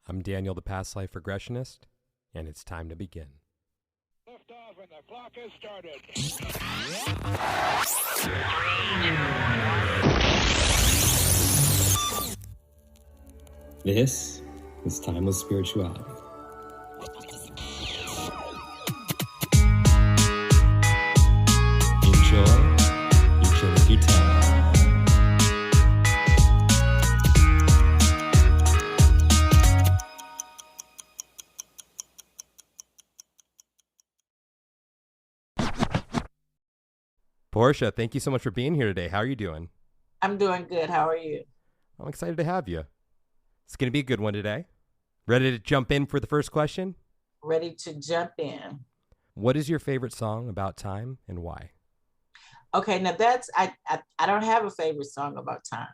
I'm Daniel, the past life regressionist, and it's time to begin. Lift off and the clock has started. This is Timeless Spirituality. Enjoy each of your time. Portia, thank you so much for being here today. How are you doing? I'm doing good. How are you? I'm excited to have you. It's going to be a good one today. Ready to jump in for the first question? Ready to jump in. What is your favorite song about time and why? Okay, now that's I don't have a favorite song about time.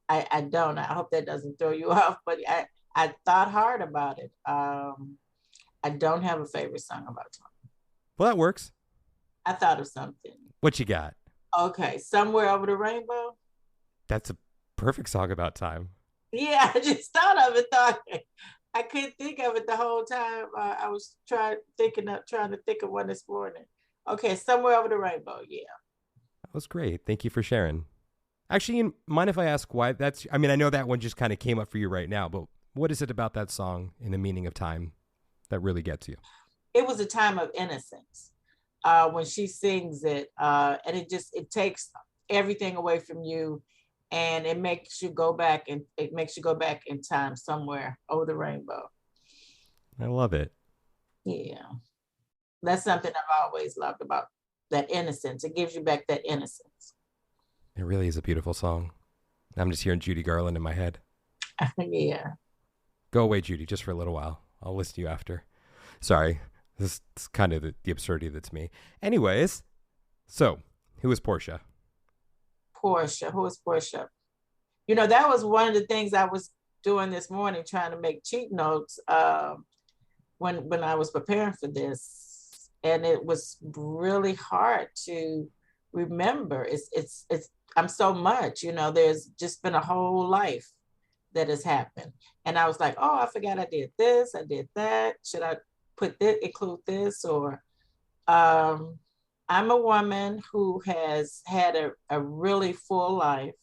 I don't. I hope that doesn't throw you off, but I thought hard about it. I don't have a favorite song about time. Well, that works. I thought of something. What you got? Okay, Somewhere Over the Rainbow. That's a perfect song about time. Yeah, I just thought of it. I couldn't think of it the whole time. I was trying to think of one this morning. Okay, Somewhere Over the Rainbow. Yeah. That was great. Thank you for sharing. Actually, mind if I ask why that's... I mean, I know that one just kind of came up for you right now, but what is it about that song and the meaning of time that really gets you? It was a time of innocence. When she sings it, and it takes everything away from you, and it makes you go back in time somewhere over the rainbow. I love it. Yeah, that's something I've always loved about that innocence. It gives you back that innocence. It really is a beautiful song. I'm just hearing Judy Garland in my head. Yeah. Go away, Judy, just for a little while. I'll listen to you after. Sorry. This is kind of the absurdity that's me. Anyways, so who is Portia? Portia. Who is Portia? You know, that was one of the things I was doing this morning, trying to make cheat notes when I was preparing for this. And it was really hard to remember. It's I'm so much, you know, there's just been a whole life that has happened. And I was like, oh, I forgot I did this, I did that. Should I include this? Or I'm a woman who has had a really full life,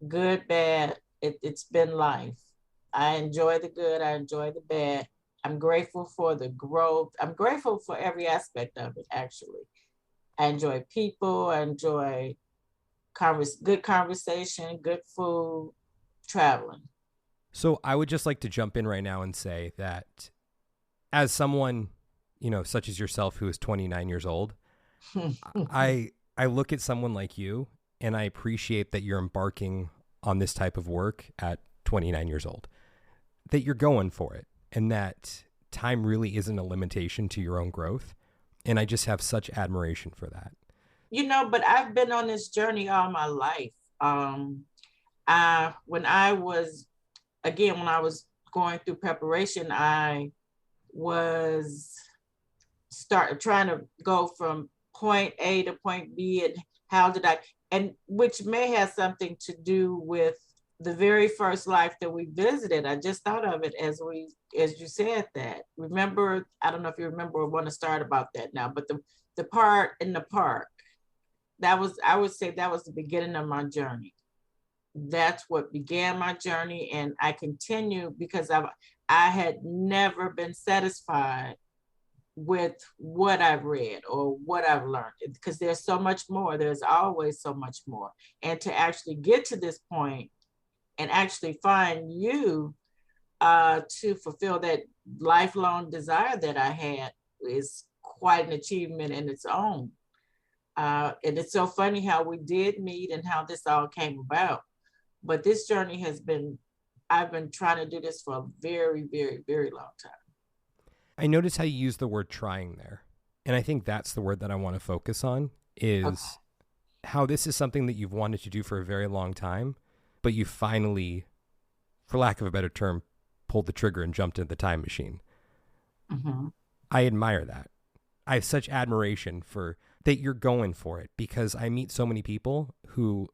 good, bad. It's been life. I enjoy the good, I enjoy the bad. I'm grateful for the growth. I'm grateful for every aspect of it, actually. I enjoy people, I enjoy good conversation, good food, traveling. So I would just like to jump in right now and say that as someone, you know, such as yourself, who is 29 years old, I look at someone like you and I appreciate that you're embarking on this type of work at 29 years old, that you're going for it, and that time really isn't a limitation to your own growth. And I just have such admiration for that. You know, but I've been on this journey all my life. When I was going through preparation, I was trying to go from point A to point B, and which may have something to do with the very first life that we visited. I just thought of it as you said that. Remember, I don't know if you remember or want to start about that now, but the part in the park, I would say that was the beginning of my journey. That's what began my journey, and I continue because I had never been satisfied with what I've read or what I've learned, because there's so much more. There's always so much more. And to actually get to this point and actually find you to fulfill that lifelong desire that I had is quite an achievement in its own. And it's so funny how we did meet and how this all came about. But this journey I've been trying to do this for a very, very, very long time. I notice how you use the word trying there. And I think that's the word that I want to focus on, is how this is something that you've wanted to do for a very long time, but you finally, for lack of a better term, pulled the trigger and jumped into the time machine. Mm-hmm. I admire that. I have such admiration for that you're going for it, because I meet so many people who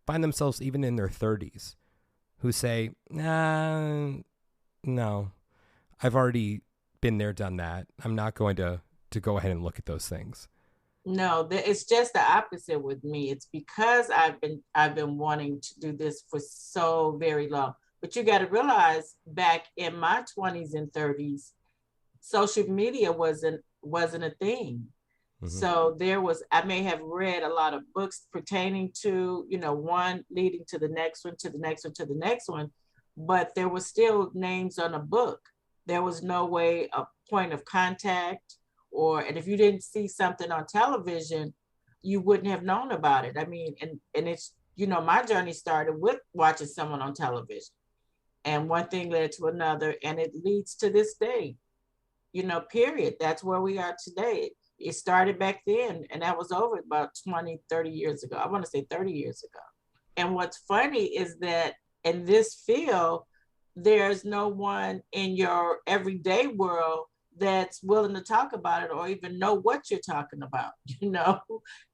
find themselves even in their 30s who say, nah, No, I've already been there, done that. I'm not going to go ahead and look at those things. No, it's just the opposite with me. It's because I've been wanting to do this for so very long. But you got to realize, back in my 20s and 30s, social media wasn't a thing. Mhm. So I may have read a lot of books pertaining to, one leading to the next one, to the next one, to the next one, but there was still names on a book. There was no way, a point of contact, and if you didn't see something on television, you wouldn't have known about it. I mean, and it's, my journey started with watching someone on television, and one thing led to another, and it leads to this day, period. That's where we are today. It started back then, and that was over about 20, 30 years ago. I want to say 30 years ago. And what's funny is that in this field, there's no one in your everyday world that's willing to talk about it or even know what you're talking about.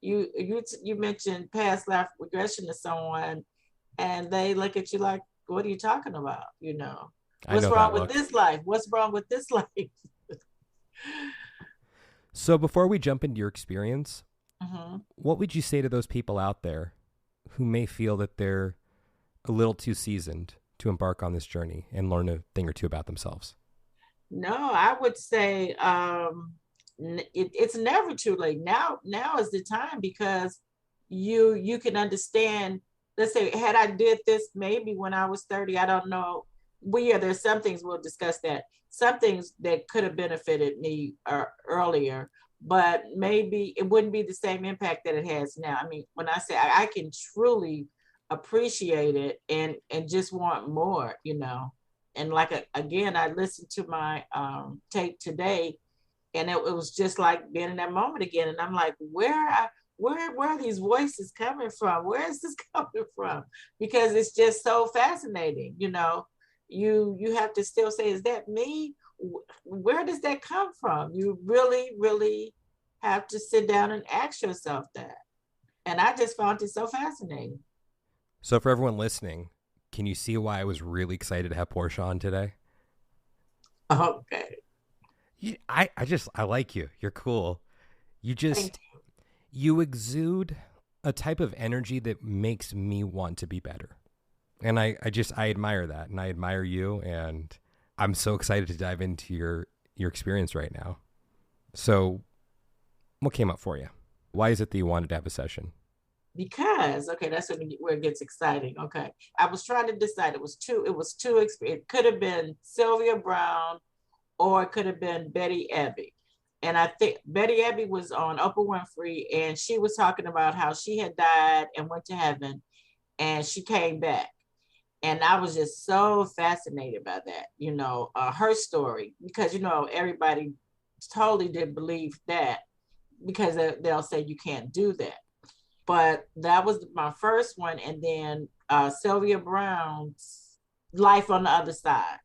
You mentioned past life regression to someone, and they look at you like, what are you talking about? What's wrong with this life? What's wrong with this life? So before we jump into your experience, Mm-hmm. what would you say to those people out there who may feel that they're a little too seasoned to embark on this journey and learn a thing or two about themselves? No, I would say it's never too late. Now is the time, because you can understand. Let's say, had I did this maybe when I was 30, I don't know. There's some things, we'll discuss that. Some things that could have benefited me earlier, but maybe it wouldn't be the same impact that it has now. I mean, when I say I can truly appreciate it and just want more, And again, I listened to my tape today, and it was just like being in that moment again. And I'm like, where are these voices coming from? Where is this coming from? Because it's just so fascinating, You have to still say, is that me? Where does that come from? You really, really have to sit down and ask yourself that. And I just found it so fascinating. So for everyone listening, can you see why I was really excited to have Portia on today? Okay. I like you. You're cool. You exude a type of energy that makes me want to be better. And I admire that, and I admire you, and I'm so excited to dive into your experience right now. So what came up for you? Why is it that you wanted to have a session? Because, okay, that's where it gets exciting. Okay. I was trying to decide. It was two. It could have been Sylvia Brown, or it could have been Betty Abbey. And I think Betty Abbey was on Oprah Winfrey, and she was talking about how she had died and went to heaven, and she came back. And I was just so fascinated by that, her story, because, everybody totally didn't believe that, because they'll say you can't do that. But that was my first one. And then Sylvia Brown's Life on the Other Side.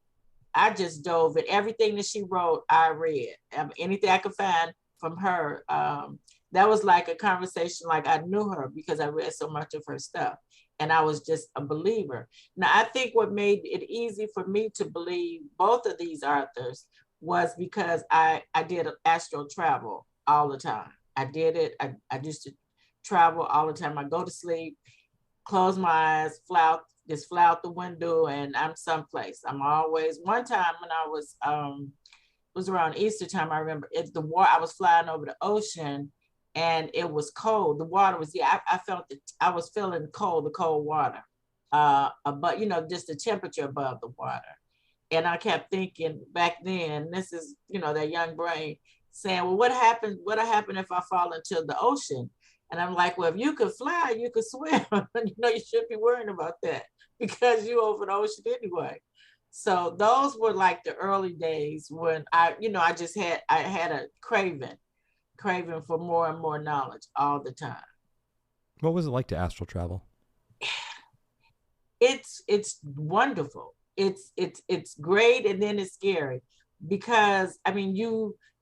I just dove in. Everything that she wrote, I read. Anything I could find from her. That was like a conversation, like I knew her because I read so much of her stuff. And I was just a believer. Now, I think what made it easy for me to believe both of these authors was because I did astral travel all the time. I did it. I used to travel all the time. I go to sleep, close my eyes, fly out the window, and I'm someplace. I'm always, one time when I was, it was around Easter time, I remember I was flying over the ocean, and it was cold. The water was, I felt that I was feeling cold, the cold water, but just the temperature above the water. And I kept thinking back then, this is, that young brain saying, well, what happened if I fall into the ocean? And I'm like, well, if you could fly, you could swim. You shouldn't be worrying about that, because you over the ocean anyway. So those were like the early days when I had a craving for more and more knowledge all the time. What was it like to astral travel? It's wonderful. It's great, and then it's scary, because I mean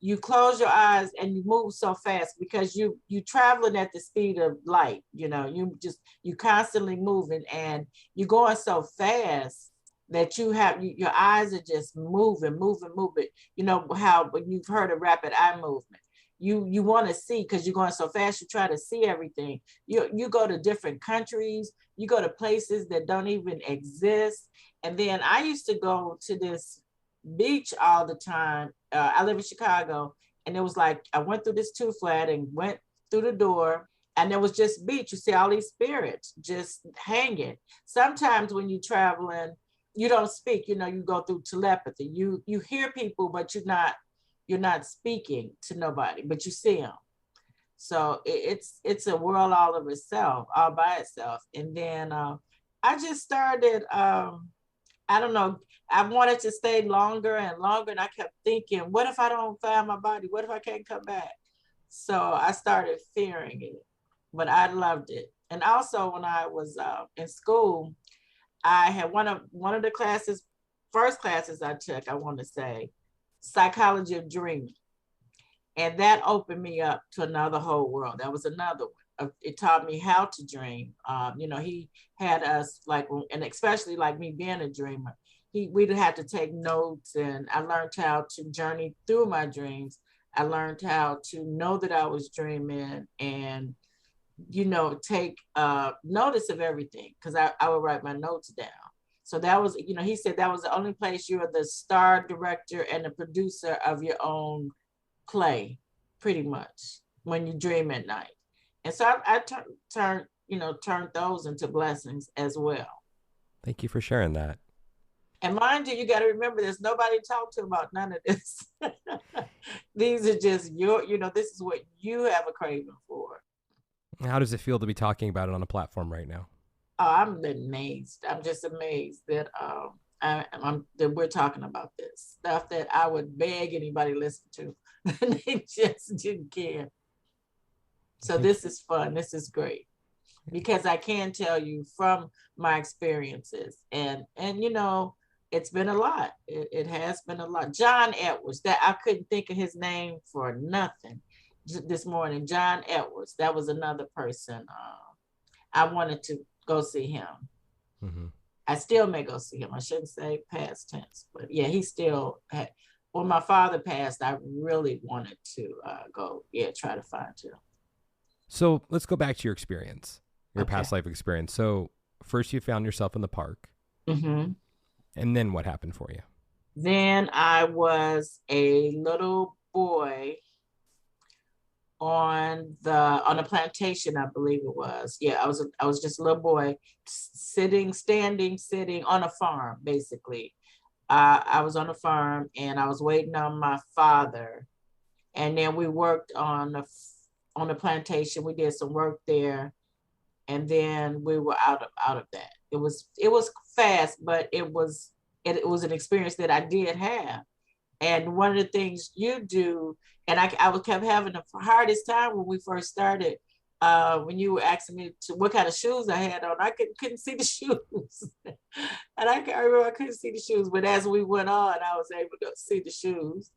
you close your eyes and you move so fast, because you traveling at the speed of light. You constantly moving, and you're going so fast that you have, your eyes are just moving, moving, moving. You know how when you've heard of rapid eye movement, you want to see because you're going so fast, you try to see everything. You go to different countries, you go to places that don't even exist. And then I used to go to this beach all the time. I live in Chicago, and it was like I went through this two flat and went through the door, and there was just beach. You see all these spirits just hanging. Sometimes when you're traveling, you don't speak. You know, you go through telepathy. You hear people, but you're not speaking to nobody, but you see them. So it's a world all of itself, all by itself. And then I just started. I don't know. I wanted to stay longer and longer, and I kept thinking, what if I don't find my body? What if I can't come back? So I started fearing it, but I loved it. And also, when I was in school, I had one of the classes, first classes I took, I want to say, psychology of dreaming. And that opened me up to another whole world. That was another one. It taught me how to dream. You know, he had us like, and especially like me being a dreamer, we'd have to take notes, and I learned how to journey through my dreams. I learned how to know that I was dreaming and, you know, take notice of everything, because I would write my notes down. So that was, you know, he said that was the only place you are the star director and the producer of your own play, pretty much, when you dream at night. And so I turned those into blessings as well. Thank you for sharing that. And mind you, you got to remember, there's nobody to talk to about none of this. These are just this is what you have a craving for. How does it feel to be talking about it on a platform right now? Oh, I'm amazed. I'm just amazed that that we're talking about this stuff that I would beg anybody to listen to. They just didn't care. So this is fun. This is great, because I can tell you from my experiences, and you know, it's been a lot. It has been a lot. John Edwards, that I couldn't think of his name for nothing this morning. John Edwards, that was another person. I wanted to go see him. Mm-hmm. I still may go see him. I shouldn't say past tense, but yeah, he still had. When my father passed, I really wanted to go, try to find him. So let's go back to your experience, your past life experience. So first you found yourself in the park. Mm-hmm. And then what happened for you? Then I was a little boy on a plantation, I believe it was. Yeah, I was just a little boy sitting on a farm, basically. I was on a farm, and I was waiting on my father. And then we worked on the plantation. We did some work there, and then we were out of that. It was fast, but it was an experience that I did have. And one of the things you do, and I kept having the hardest time when we first started, when you were asking me what kind of shoes I had on, I couldn't see the shoes. And I remember I couldn't see the shoes, but as we went on, I was able to see the shoes.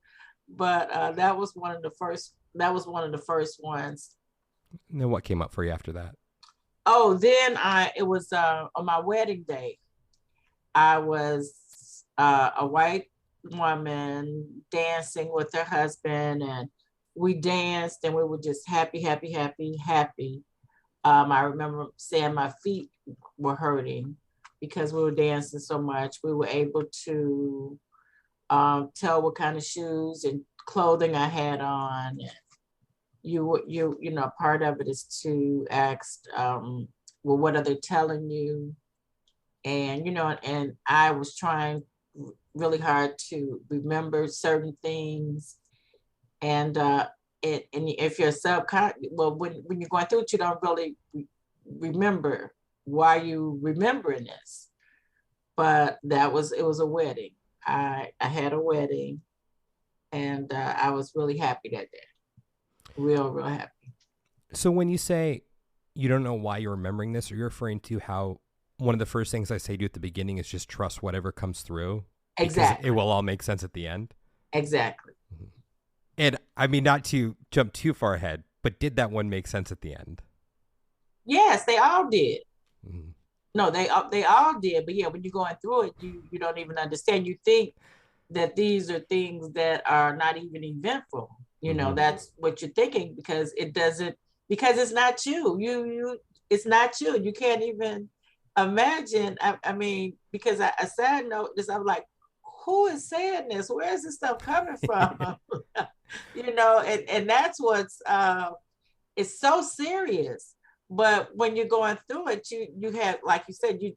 But that was one of the first ones. And then what came up for you after that? Oh, then it was on my wedding day. I was a white woman dancing with her husband, and we danced, and we were just happy, happy, happy, happy. I remember saying my feet were hurting because we were dancing so much. We were able to tell what kind of shoes and clothing I had on. And you know, part of it is to ask, well, what are they telling you? And, you know, and I was trying really hard to remember certain things. And if you're subconscious, well, when you're going through it, you don't really remember why you remembering this. But it was a wedding. I had a wedding, and I was really happy that day. Real happy. So when you say you don't know why you're remembering this, are you referring to how one of the first things I say to you at the beginning is just trust whatever comes through? Exactly. It will all make sense at the end. Exactly. Mm-hmm. And I mean, not to jump too far ahead, but did that one make sense at the end? Yes, they all did. Mm-hmm. No, they all did. But yeah, when you're going through it, you don't even understand. You think that these are things that are not even eventful. That's what you're thinking, because it doesn't, because it's not you. It's not you. You can't even imagine. I mean, because I side note this, I'm like, who is saying this? Where is this stuff coming from? And that's what's it's so serious. But when you're going through it, you have, like you said, you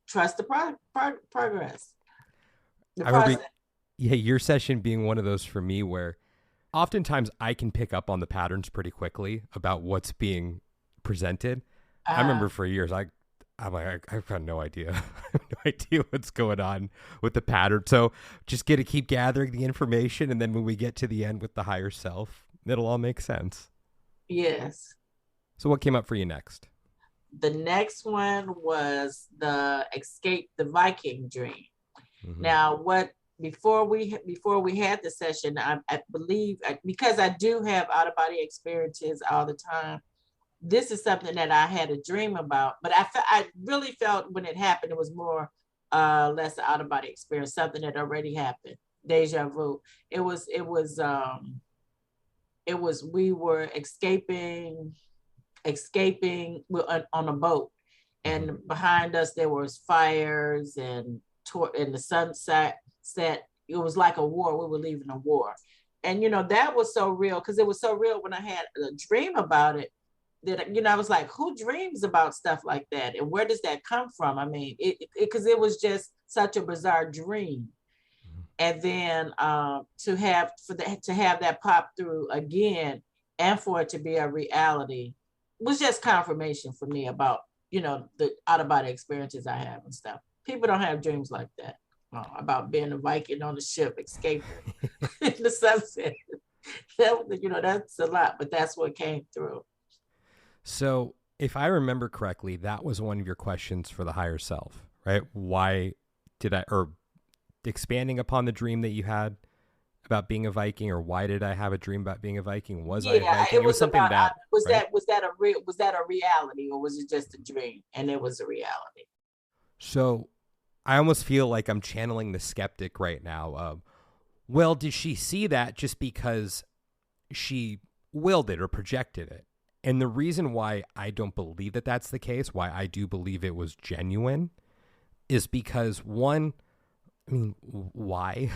trust the progress, the I remember, process. yeah, your session being one of those for me where oftentimes I can pick up on the patterns pretty quickly about what's being presented. I remember for years, I'm like, I've got no idea. I have no idea what's going on with the pattern. So just get to keep gathering the information. And then when we get to the end with the higher self, it'll all make sense. Yes. So what came up for you next? The next one was the Viking dream. Mm-hmm. Now, before we had the session, I believe, because I do have out of body experiences all the time, this is something that I had a dream about. But I really felt when it happened, it was more less out of body experience, something that already happened, deja vu. It was we were escaping on a boat, and behind us there was fires, and the sunset set. It was like a war. We were leaving a war, and that was so real, because it was so real when I had a dream about it, that I was like, who dreams about stuff like that, and where does that come from? I mean, because it was just such a bizarre dream. And then to have that pop through again, and for it to be a reality, was just confirmation for me about the out of body experiences I have and stuff. People don't have dreams like that about being a Viking on the ship escaping in the sunset. That's a lot, but that's what came through. So if I remember correctly, that was one of your questions for the higher self, right? Why did or expanding upon the dream that you had about being a Viking, or why did I have a dream about being a Viking? Was I a Viking? It was something about, that was right? was that a reality, or was it just a dream? And it was a reality. So I almost feel like I'm channeling the skeptic right now. Well, did she see that just because she willed it or projected it? And the reason why I don't believe that that's the case, why I do believe it was genuine, is because one, I mean, why?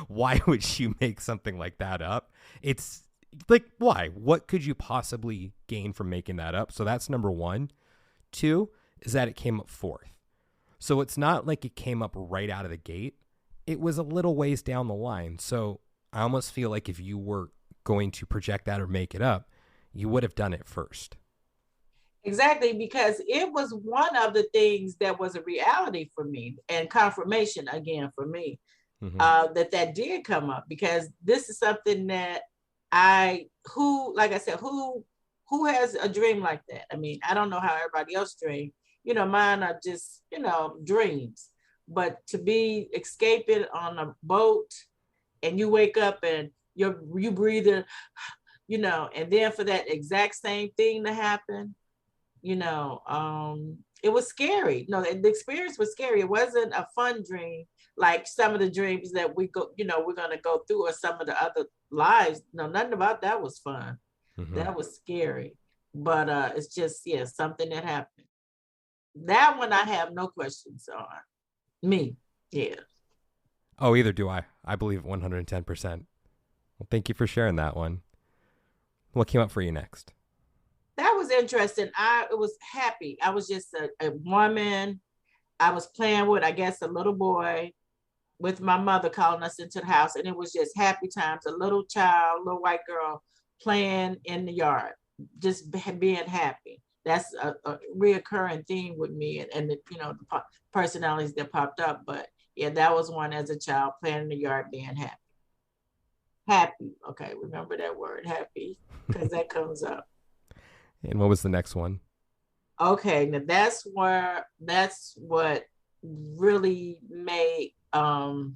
Why would she make something like that up? It's like, why? What could you possibly gain from making that up? So that's number one. Two is that it came up fourth. So it's not like it came up right out of the gate. It was a little ways down the line. So I almost feel like if you were going to project that or make it up, you would have done it first. Exactly, because it was one of the things that was a reality for me, and confirmation again for me, that did come up, because this is something that like I said, who has a dream like that? I mean, I don't know how everybody else dreams. Mine are just, dreams. But to be escaping on a boat, and you wake up and you breathe in, and then for that exact same thing to happen, it was scary. No, the experience was scary. It wasn't a fun dream like some of the dreams that we're going to go through, or some of the other lives. No, nothing about that was fun. That was scary. But it's just, something that happened. That one I have no questions on. Me, yeah. Oh, either do I. I believe 110%. Well, thank you for sharing that one. What came up for you next? That was interesting. I was happy. I was just a woman. I was playing with, I guess, a little boy, with my mother calling us into the house, and it was just happy times. A little child, little white girl playing in the yard, just being happy. That's a reoccurring theme with me, and the personalities that popped up. But yeah, that was one as a child, playing in the yard, being happy. Happy. Okay, remember that word, happy, because that comes up. And what was the next one? Okay, now that's what really made, how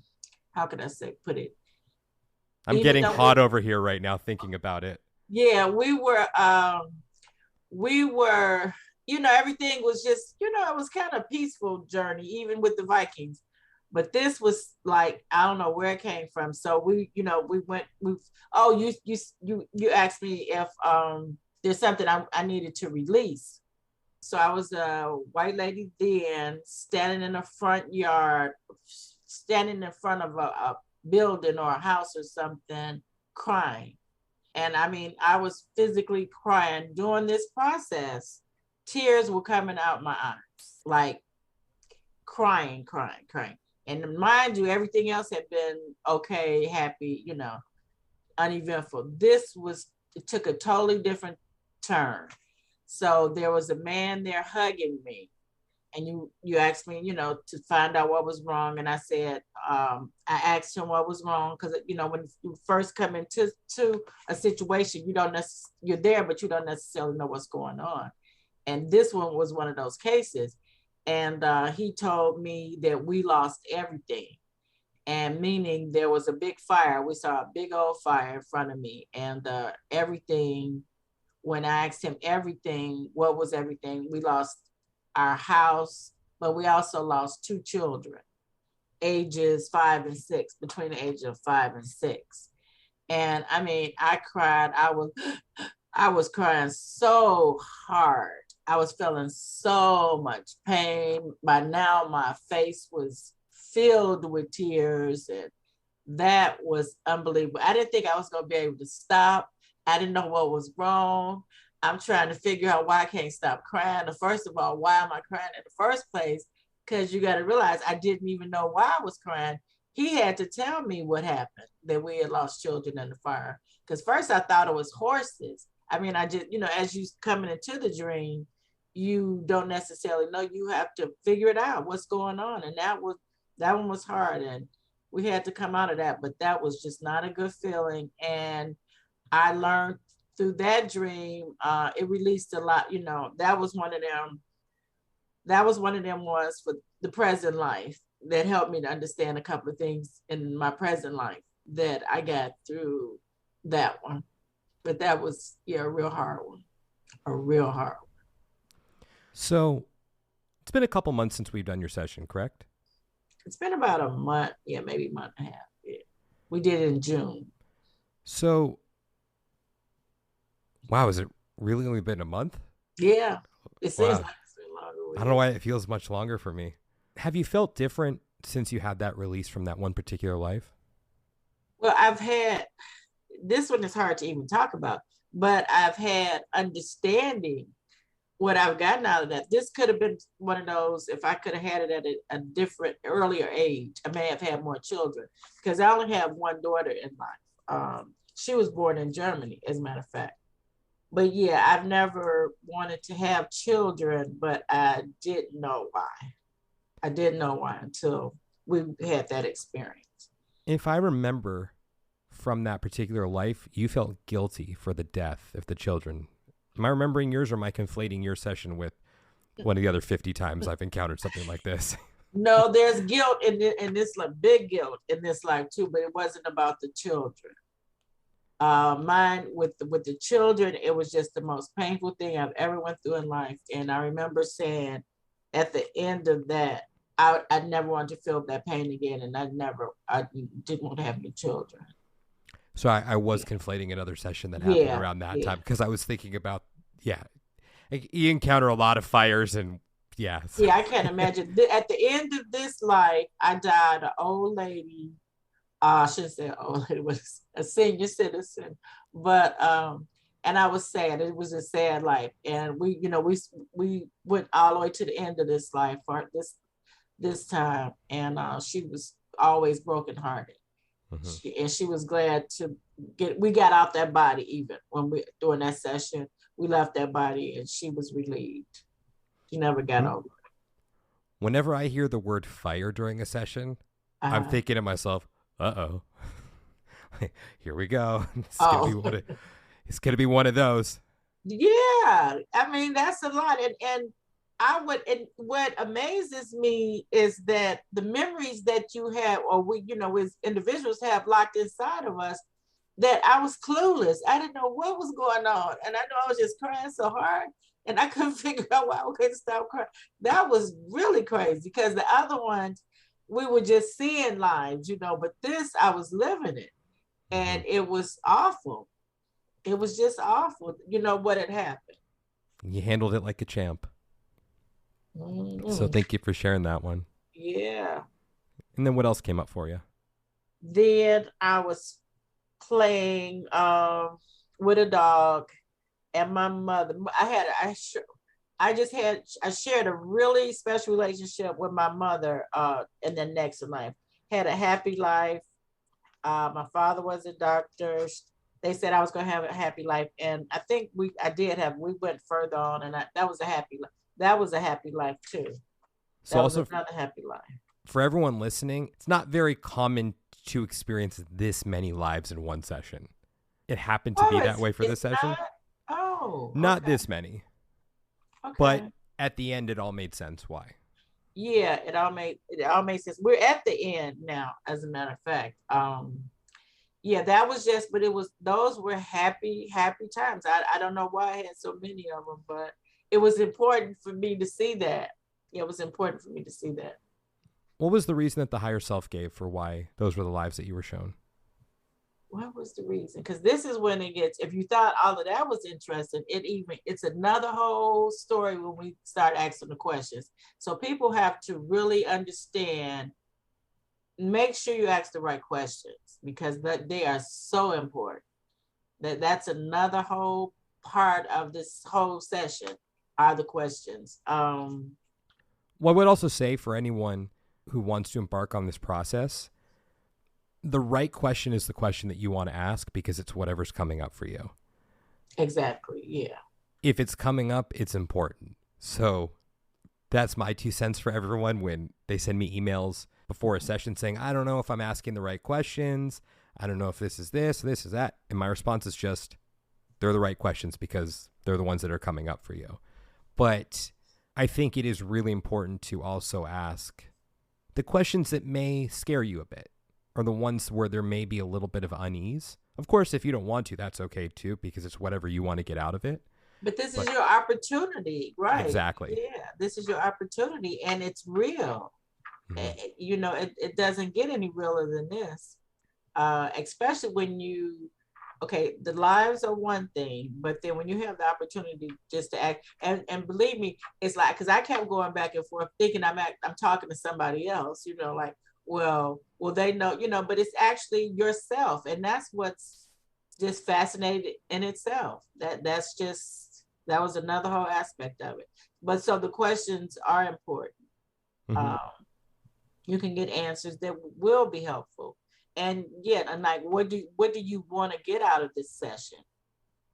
can I put it? I'm getting hot over here right now thinking about it. Yeah, we were everything was just, it was kind of peaceful journey, even with the Vikings. But this was like, I don't know where it came from. So you asked me if there's something I needed to release. So I was a white lady then, standing in the front yard, standing in front of a building or a house or something, crying. And I mean, I was physically crying during this process. Tears were coming out my eyes, like crying, crying, crying. And mind you, everything else had been okay, happy, uneventful. It took a totally different turn. So there was a man there hugging me. And you asked me, to find out what was wrong. And I said, I asked him what was wrong. Because, when you first come into a situation, you're there, but you don't necessarily know what's going on. And this one was one of those cases. And he told me that we lost everything. And meaning there was a big fire. We saw a big old fire in front of me. And everything, when I asked him everything, what was everything? We lost our house, but we also lost 2 children, ages 5 and 6, between the ages of 5 and 6. And I mean, I cried. I was crying so hard. I was feeling so much pain. By now, my face was filled with tears, and that was unbelievable. I didn't think I was going to be able to stop. I didn't know what was wrong. I'm trying to figure out why I can't stop crying. And first of all, why am I crying in the first place? Because you got to realize I didn't even know why I was crying. He had to tell me what happened, that we had lost children in the fire. Because first I thought it was horses. I mean, I just, as you coming into the dream, you don't necessarily know. You have to figure it out, what's going on. And that one was hard. And we had to come out of that. But that was just not a good feeling. And I learned through that dream, it released a lot. That was one of them ones for the present life that helped me to understand a couple of things in my present life that I got through that one. But that was, a real hard one. A real hard one. So it's been a couple months since we've done your session, correct? It's been about a month, maybe a month and a half. Yeah. We did it in June. So, wow, has it really only been a month? Yeah, it seems Wow. like it's been longer. I don't know why it feels much longer for me. Have you felt different since you had that release from that one particular life? Well, this one is hard to even talk about, but I've had understanding what I've gotten out of that. This could have been one of those, if I could have had it at a different, earlier age, I may have had more children, because I only have one daughter in life. She was born in Germany, as a matter of fact. But yeah, I've never wanted to have children, but I didn't know why. I didn't know why until we had that experience. If I remember from that particular life, you felt guilty for the death of the children. Am I remembering yours, or am I conflating your session with one of the other 50 times I've encountered something like this? No, there's guilt in this, like big guilt in this life too, but it wasn't about the children. Mine with the children, it was just the most painful thing I've ever went through in life. And I remember saying at the end of that, I never wanted to feel that pain again, and I didn't want to have any children. So I was conflating another session that happened around that time, because I was thinking about, you encounter a lot of fires and Yeah, I can't imagine. At the end of this life, I died an old lady. I shouldn't say old lady, was a senior citizen. But and I was sad. It was a sad life. And we went all the way to the end of this life for this time. And she was always brokenhearted. Mm-hmm. She was glad we got out that body. Even when during that session, we left that body and she was relieved. She never got over it. Whenever I hear the word fire during a session, I'm thinking to myself, uh-oh, here we go. It's going to be one of those. Yeah. I mean, that's a lot. And what amazes me is that the memories that you have, or we, as individuals have locked inside of us, that I was clueless. I didn't know what was going on. And I know I was just crying so hard. and I couldn't figure out why I couldn't stop crying. That was really crazy because the other ones, we were just seeing lives, but this, I was living it. And it was awful. It was just awful, what had happened. You handled it like a champ. Mm-hmm. So thank you for sharing that one. Yeah. And then what else came up for you? Then I was playing with a dog, and my mother. I shared a really special relationship with my mother in the next life. Had a happy life. My father was a doctor. They said I was going to have a happy life, and I think we went further on, and that was a happy life. That was a happy life too. So that was also another happy life. For everyone listening, it's not very common to experience this many lives in one session. It happened to be that way for this session. Not okay. this many. Okay. But at the end, it all made sense. Why? Yeah, it all made sense. We're at the end now, as a matter of fact. Yeah, that was those were happy times. I don't know why I had so many of them, but it was important for me to see that. Yeah, it was important for me to see that. What was the reason that the higher self gave for why those were the lives that you were shown? What was the reason? Because this is when it gets, if you thought all of that was interesting, it's another whole story when we start asking the questions. So people have to really understand, make sure you ask the right questions because they are so important. That's another whole part of this whole session are the questions. Well, I would also say for anyone who wants to embark on this process, the right question is the question that you want to ask because it's whatever's coming up for you. Exactly. Yeah. If it's coming up, it's important. So that's my 2 cents for everyone when they send me emails before a session saying, I don't know if I'm asking the right questions. I don't know if this is that. And my response is just, they're the right questions because they're the ones that are coming up for you. But I think it is really important to also ask the questions that may scare you a bit, or the ones where there may be a little bit of unease. Of course, if you don't want to, that's okay too, because it's whatever you want to get out of it. But this is your opportunity, right? Exactly. Yeah, this is your opportunity, and it's real. Mm-hmm. It doesn't get any realer than this, especially when the lives are one thing, but then when you have the opportunity just to act, and believe me, it's like, because I kept going back and forth thinking I'm talking to somebody else, like, well, they know, but it's actually yourself. And that's what's just fascinating in itself. That was another whole aspect of it. But so the questions are important. Mm-hmm. You can get answers that will be helpful. And like, what do you want to get out of this session?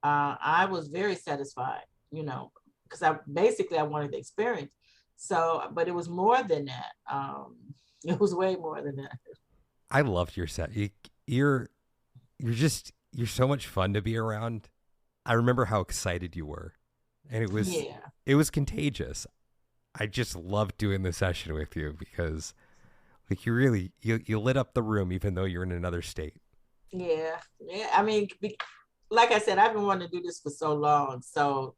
I was very satisfied, because I wanted the experience. So, but it was more than that. It was way more than that. I loved your set. You're so much fun to be around. I remember how excited you were, and it was contagious. I just loved doing the session with you because, like, you lit up the room even though you're in another state. Yeah. I mean, like I said, I've been wanting to do this for so long. So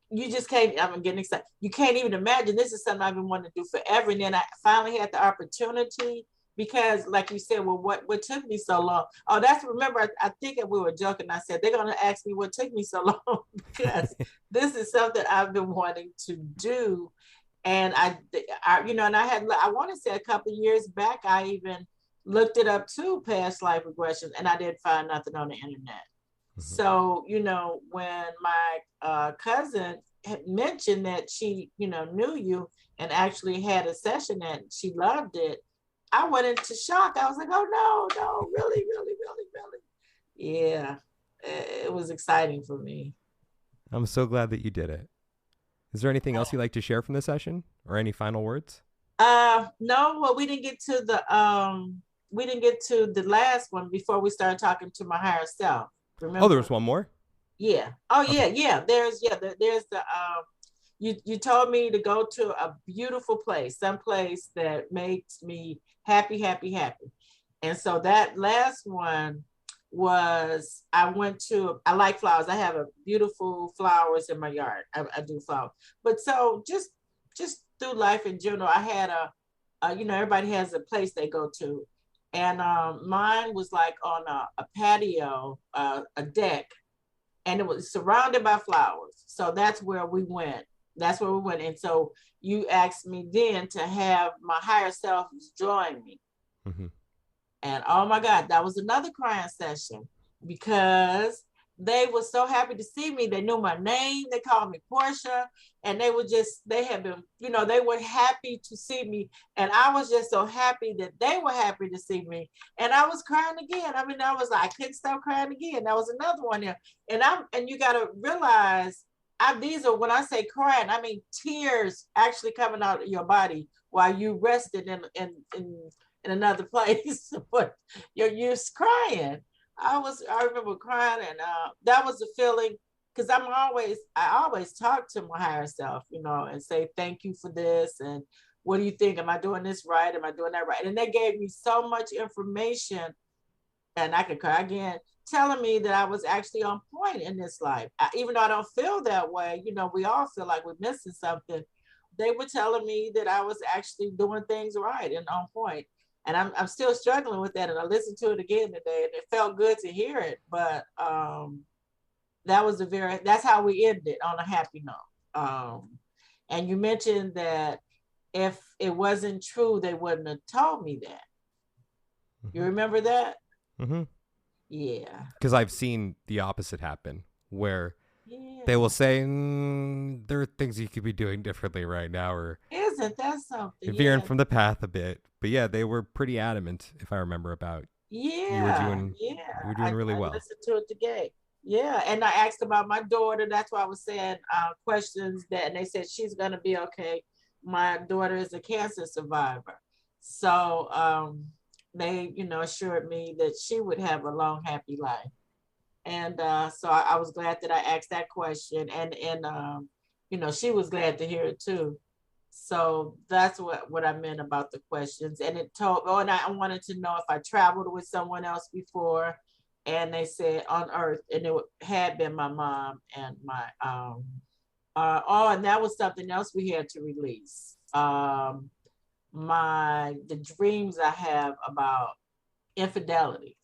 you just can't, I'm getting excited. You can't even imagine. This is something I've been wanting to do forever. And then I finally had the opportunity because, like you said, well, what took me so long? Oh, remember, I think we were joking. I said, they're going to ask me what took me so long because this is something I've been wanting to do. And I want to say a couple of years back, I even looked it up too, past life regression, and I didn't find nothing on the internet. So, when my cousin had mentioned that she, knew you and actually had a session and she loved it, I went into shock. I was like, oh, no, really, really, really, really. Yeah, it was exciting for me. I'm so glad that you did it. Is there anything else you'd like to share from the session or any final words? No, well, we didn't get to the last one before we started talking to my higher self. Remember? Oh, there was one more? Yeah. Oh, okay. Yeah. There's the, you told me to go to a beautiful place, someplace that makes me happy, happy, happy. And so that last one, was I like flowers. I have a beautiful flowers in my yard. I do flowers. But so just through life in general, I had everybody has a place they go to. And mine was like on a patio, a deck, and it was surrounded by flowers. So that's where we went. And so you asked me then to have my higher self join me. Mm-hmm. And oh my God, that was another crying session because they were so happy to see me. They knew my name. They called me Portia, and they had been, they were happy to see me. And I was just so happy that they were happy to see me. And I was crying again. I mean, I couldn't stop crying again. That was another one there. And you got to realize, these are, when I say crying, I mean tears actually coming out of your body while you rested in another place. But you're crying. I remember crying, and that was the feeling, because I always talk to my higher self, and say thank you for this, and what do you think? Am I doing this right? Am I doing that right? And they gave me so much information, and I could cry again, telling me that I was actually on point in this life. Even though I don't feel that way, we all feel like we're missing something. They were telling me that I was actually doing things right and on point. And I'm still struggling with that. And I listened to it again today, and it felt good to hear it. But that's how we ended, on a happy note. And you mentioned that if it wasn't true, they wouldn't have told me that. Mm-hmm. You remember that? Mm-hmm. Yeah. Because I've seen the opposite happen, where they will say, there are things you could be doing differently right now, or isn't that something? Veering from the path a bit. But yeah, they were pretty adamant, if I remember, about you were doing really well. I listened to it today. Yeah, and I asked about my daughter. That's why I was saying questions and they said she's gonna be okay. My daughter is a cancer survivor, so they assured me that she would have a long, happy life. And so I was glad that I asked that question, and she was glad to hear it too. So that's what I meant about the questions. And it and I wanted to know if I traveled with someone else before, and they said on Earth, and it had been my mom and my and that was something else we had to release. The dreams I have about infidelity.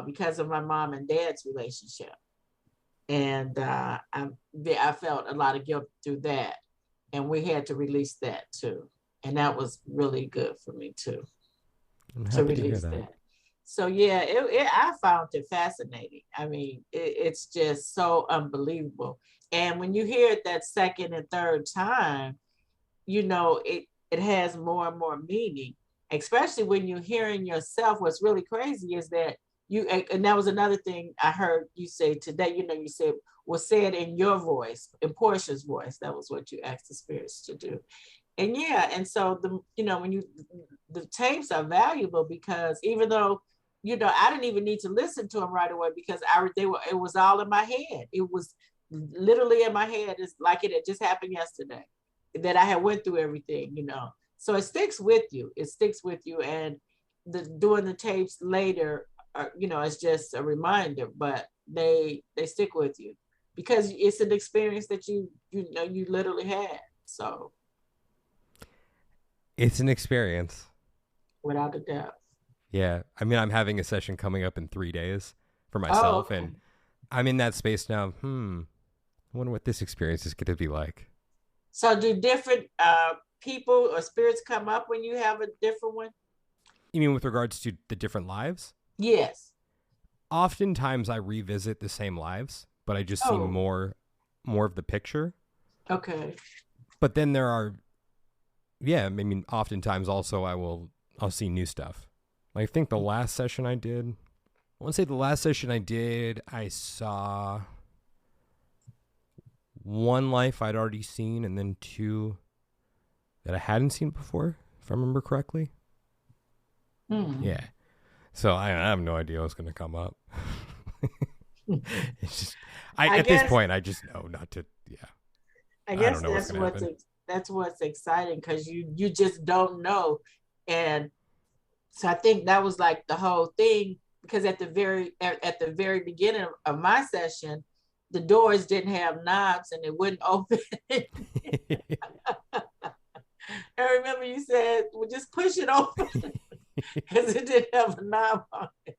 Because of my mom and dad's relationship. And I felt a lot of guilt through that. And we had to release that too. And that was really good for me too, to release that. So yeah, I found it fascinating. I mean, it's just so unbelievable. And when you hear it that second and third time, it has more and more meaning, especially when you're hearing yourself. What's really crazy is that and that was another thing I heard you say today, you said was said in your voice, in Portia's voice. That was what you asked the spirits to do. And yeah, and so the tapes are valuable, because even though, I didn't even need to listen to them right away, because it was all in my head. It was literally in my head. It's like it had just happened yesterday that I had went through everything, So it sticks with you. And doing the tapes later, it's just a reminder, but they stick with you because it's an experience that you literally had. So it's an experience, without a doubt. Yeah, I mean, I'm having a session coming up in 3 days for myself, and I'm in that space now. I wonder what this experience is going to be like. So do different people or spirits come up when you have a different one? You mean with regards to the different lives? Yes. Oftentimes I revisit the same lives, but I just see more of the picture. Okay. But then there are, I mean, oftentimes also I'll see new stuff. Like, I think the last session I saw one life I'd already seen, and then two that I hadn't seen before, if I remember correctly. Yeah. So I have no idea what's going to come up. It's just, at this point, I just know not to. Yeah. I guess that's what's exciting, because you just don't know, and so I think that was like the whole thing because at the very beginning of my session, the doors didn't have knobs and it wouldn't open. I remember you said, well, just push it open because it didn't have a knob on it.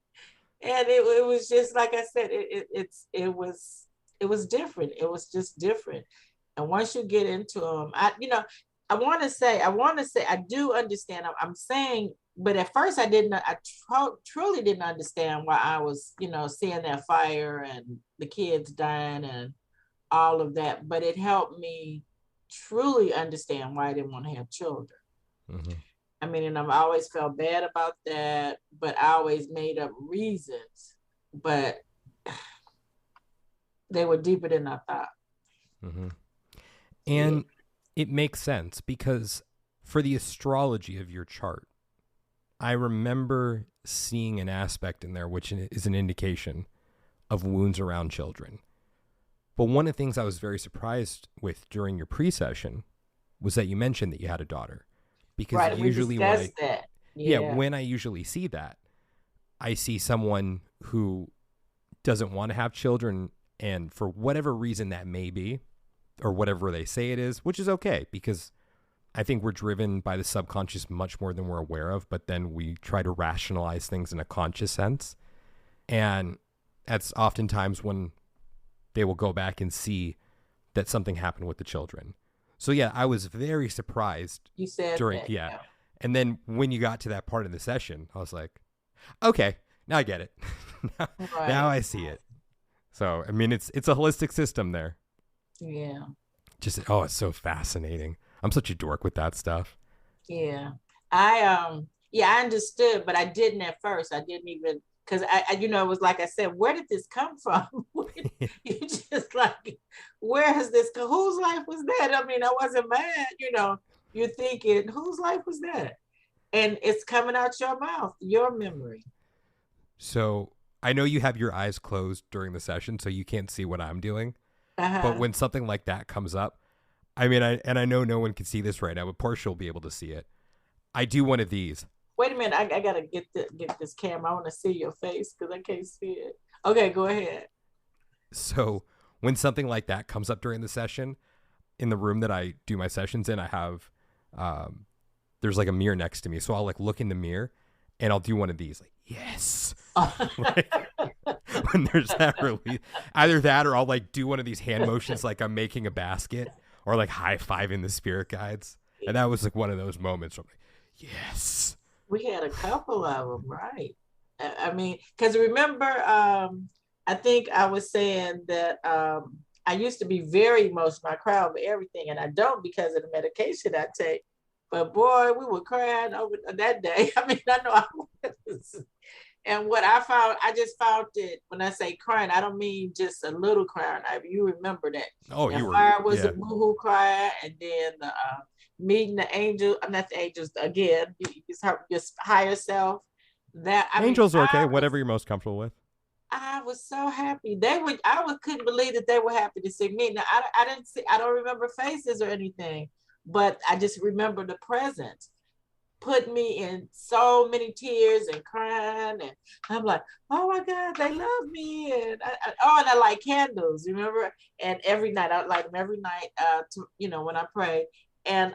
And it was just, like I said, it was different. It was just different. And once you get into them, I want to say, I do understand. I'm saying, but at first I truly didn't understand why I was, seeing that fire and the kids dying and all of that. But it helped me truly understand why I didn't want to have children. Mm-hmm. I mean, and I've always felt bad about that, but I always made up reasons, but they were deeper than I thought. Mm-hmm. And it makes sense because for the astrology of your chart, I remember seeing an aspect in there which is an indication of wounds around children. But one of the things I was very surprised with during your pre-session was that you mentioned that you had a daughter. Because right, usually when I usually see that, I see someone who doesn't want to have children, and for whatever reason that may be, or whatever they say it is, which is okay, because I think we're driven by the subconscious much more than we're aware of, but then we try to rationalize things in a conscious sense. And that's oftentimes when they will go back and see that something happened with the children. So yeah, I was very surprised. You said during that, yeah. And then when you got to that part of the session, I was like, okay, now I get it. Now I see it. So I mean, it's a holistic system there. Yeah. It's so fascinating. I'm such a dork with that stuff. Yeah. I understood, but I didn't at first. I didn't even, because I it was like I said, where did this come from? You just like, where has this come? Whose life was that? I mean, I wasn't mad, you're thinking, whose life was that? And it's coming out your mouth, your memory. So I know you have your eyes closed during the session, so you can't see what I'm doing. Uh-huh. But when something like that comes up, I mean, I know no one can see this right now, but Portia will be able to see it. I do one of these. Wait a minute, I gotta get this camera. I want to see your face because I can't see it. Okay, go ahead. So when something like that comes up during the session, in the room that I do my sessions in, I have there's like a mirror next to me, so I'll like look in the mirror and I'll do one of these, like yes. Like, when there's that release, either that or I'll like do one of these hand motions like I'm making a basket, or like high-fiving the spirit guides. And that was like one of those moments where I'm like, yes. We had a couple of them, right? I mean, because remember, I think I was saying that I used to be very emotional. I cry over everything, and I don't because of the medication I take. But boy, we were crying over that day. I mean, I know I was. And what I found, I just found it, when I say crying, I don't mean just a little crying. You remember that. Oh, the you were. Fire was a boohoo cry, and then the meeting the angel, not the angels again, your higher self. Angels are okay, whatever you're most comfortable with. I was so happy. Couldn't believe that they were happy to see me. Now I don't remember faces or anything, but I just remember the presence put me in so many tears and crying, and I'm like, oh my God, they love me. And I light candles, remember? And every night I light them every night when I pray. And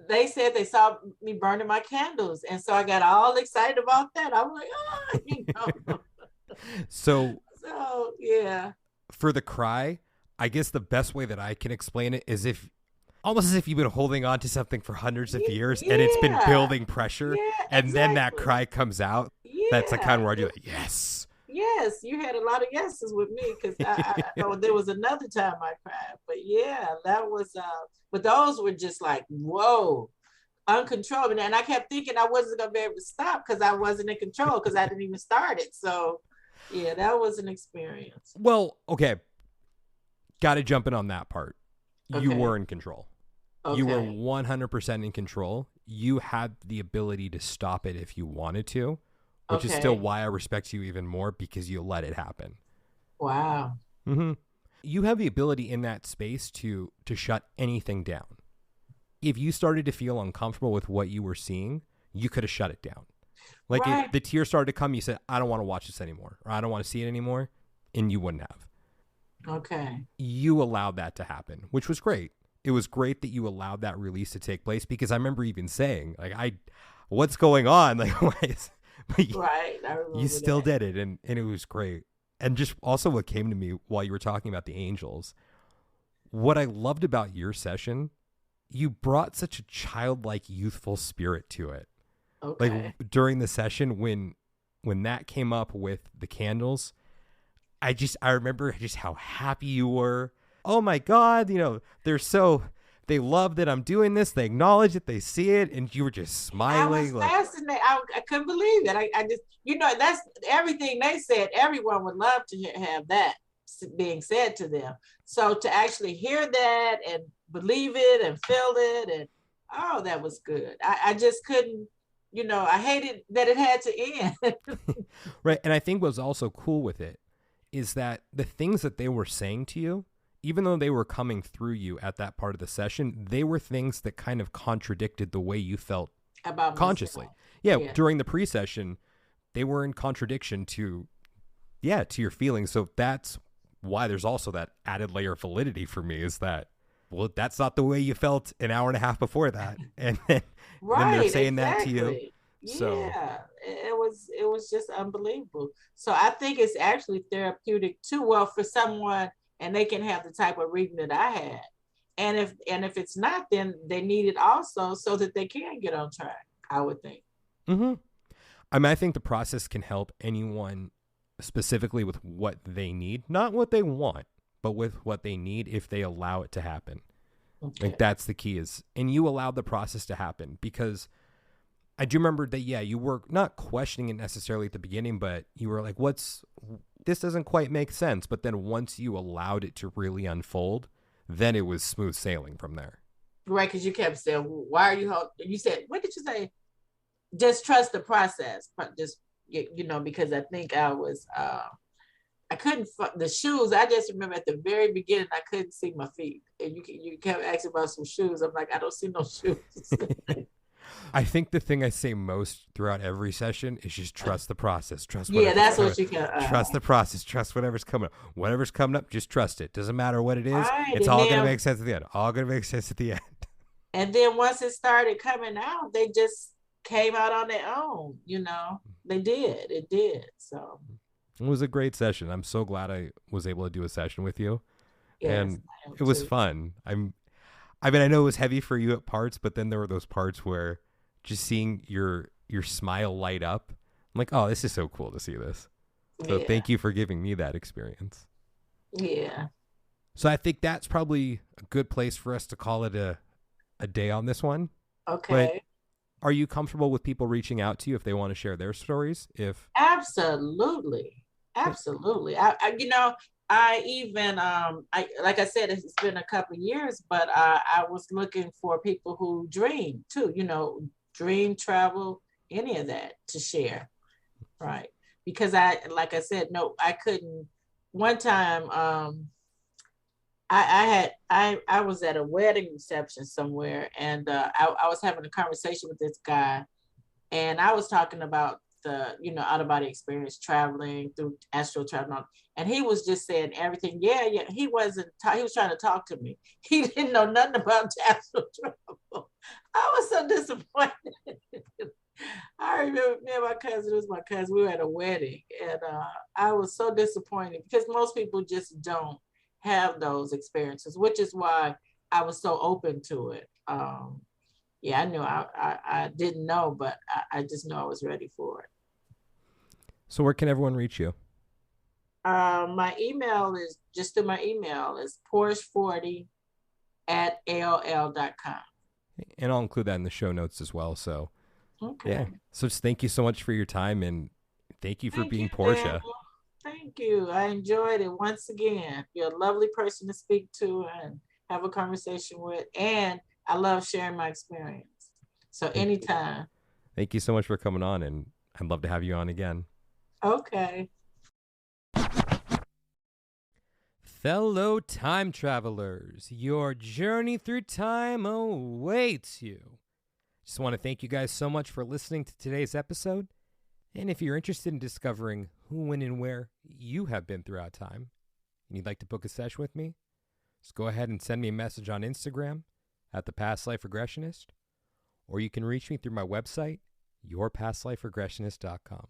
they said they saw me burning my candles, and so I got all excited about that. I'm like, So yeah. For the cry, I guess the best way that I can explain it is almost as if you've been holding on to something for hundreds of years and it's been building pressure, and then that cry comes out. That's the kind where you're like, yes. Yes, you had a lot of yeses with me, because I know there was another time I cried. But yeah, that was, but those were just like, whoa, uncontrollable. And I kept thinking I wasn't going to be able to stop because I wasn't in control, because I didn't even start it. So yeah, that was an experience. Well, okay. Got to jump in on that part. Okay. You were in control. Okay. You were 100% in control. You had the ability to stop it if you wanted to, which is still why I respect you even more, because you let it happen. Wow. Mm-hmm. You have the ability in that space to shut anything down. If you started to feel uncomfortable with what you were seeing, you could have shut it down. Like Right. the tears started to come. You said, I don't want to watch this anymore, or I don't want to see it anymore. And you wouldn't have. Okay. You allowed that to happen, which was great. It was great that you allowed that release to take place, because I remember even saying, like, what's going on? Like, why is, but Right. I remember you still that. did it. And it was great. And just also what came to me while you were talking about the angels, what I loved about your session, you brought such a childlike, youthful spirit to it. Okay. Like during the session, when that came up with the candles, I remember just how happy you were. Oh my God, they love that I'm doing this. They acknowledge it. They see it. And you were just smiling. I was fascinated. I couldn't believe it. I just, that's everything they said. Everyone would love to have that being said to them. So to actually hear that and believe it and feel it, and oh, that was good. I just couldn't, I hated that it had to end. Right. And I think what's also cool with it is that the things that they were saying to you, even though they were coming through you at that part of the session, they were things that kind of contradicted the way you felt About consciously. myself. Yeah. During the pre-session, they were in contradiction to your feelings. So that's why there's also that added layer of validity for me, is that, well, that's not the way you felt an hour and a half before that. And then, Right, then they're saying exactly. that to you. So Yeah, it was just unbelievable. So I think it's actually therapeutic too. Well, for someone, and they can have the type of reading that I had. And if it's not, then they need it also so that they can get on track, I would think. mm-hmm. I mean, I think the process can help anyone specifically with what they need, not what they want, but with what they need if they allow it to happen. Okay. Like that's the key and you allowed the process to happen, because I do remember that, you were not questioning it necessarily at the beginning, but you were like, this doesn't quite make sense. But then once you allowed it to really unfold, then it was smooth sailing from there. Right, because you kept saying, why are you said, what did you say? Just trust the process. Just, because I think I was, I couldn't, the shoes, I just remember at the very beginning, I couldn't see my feet. And you kept asking about some shoes. I'm like, I don't see no shoes. I think the thing I say most throughout every session is just trust the process. Trust. That's what you can. Trust the process. Trust whatever's coming up. Whatever's coming up, just trust it. Doesn't matter what it is. Right, it's all going to make sense at the end. All going to make sense at the end. And then once it started coming out, they just came out on their own. They did. It did. So it was a great session. I'm so glad I was able to do a session with you. yes, And it was fun. I mean, I know it was heavy for you at parts, but then there were those parts where just seeing your smile light up, I'm like, oh, this is so cool to see this. So thank you for giving me that experience. Yeah. So I think that's probably a good place for us to call it a day on this one. Okay. But are you comfortable with people reaching out to you if they want to share their stories? Absolutely. I even like I said, it's been a couple of years, but I was looking for people who dream too, dream, travel, any of that to share. Right. Because like I said, no, I couldn't. One time I was at a wedding reception somewhere, and I was having a conversation with this guy, and I was talking about the out of body experience, traveling through astral travel, and he was just saying everything. He wasn't. He was trying to talk to me. He didn't know nothing about astral travel. I was so disappointed. I remember me and my cousin. It was my cousin. We were at a wedding, and I was so disappointed because most people just don't have those experiences, which is why I was so open to it. I knew I didn't know, but I just know I was ready for it. So where can everyone reach you? My email is just through my email is Porsche40@AOL.com. And I'll include that in the show notes as well. So okay. Yeah. So just thank you so much for your time, and thank you for being Portia. Daniel. Thank you. I enjoyed it once again. You're a lovely person to speak to and have a conversation with, and I love sharing my experience. So anytime. Thank you so much for coming on, and I'd love to have you on again. Okay. Fellow time travelers, your journey through time awaits you. Just want to thank you guys so much for listening to today's episode. And if you're interested in discovering who, when, and where you have been throughout time, and you'd like to book a session with me, just go ahead and send me a message on Instagram at The Past Life Regressionist, or you can reach me through my website, yourpastliferegressionist.com.